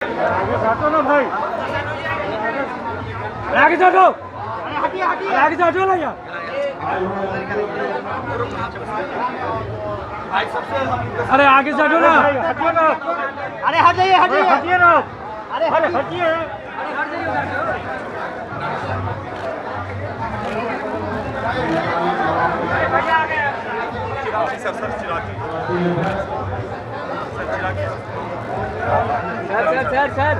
ना भाई, आगे जाओ, आगे जाओ ना यार। अरे आगे जाओ ना, हटिए ना, अरे हट जाइए, हटिए ना, अरे हटिए। सर इधर सर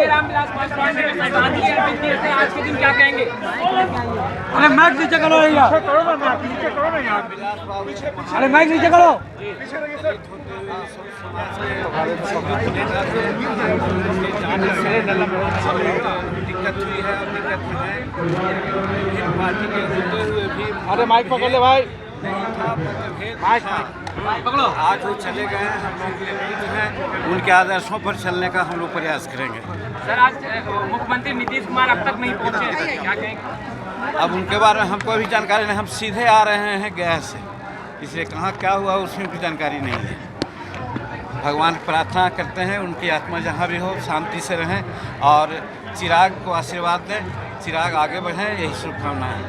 रामविलास पासवान ने श्रद्धांजलि अर्पित की है, आज के दिन क्या कहेंगे? अरे माइक नीचे करो यार, अरे माइक नीचे करो। दिक्कत हुई है, दिक्कत है पार्टी के होते हुए भी। अरे माइक पकड़ ले भाई, माइक पकड़ो। आज वो चले गए हैं, हम लोग जो है उनके आदर्शों पर चलने का हम लोग प्रयास करेंगे। सर आज मुख्यमंत्री नीतीश कुमार अब तक नहीं पहुंचे, क्या कहेंगे? अब उनके बारे में हमको अभी जानकारी नहीं, हम सीधे आ रहे हैं गया से, इसलिए कहाँ क्या हुआ उसमें भी जानकारी नहीं है। भगवान की प्रार्थना करते हैं उनकी आत्मा जहाँ भी हो शांति से रहें और चिराग को आशीर्वाद दें, चिराग आगे बढ़ें, यही शुभकामनाएं।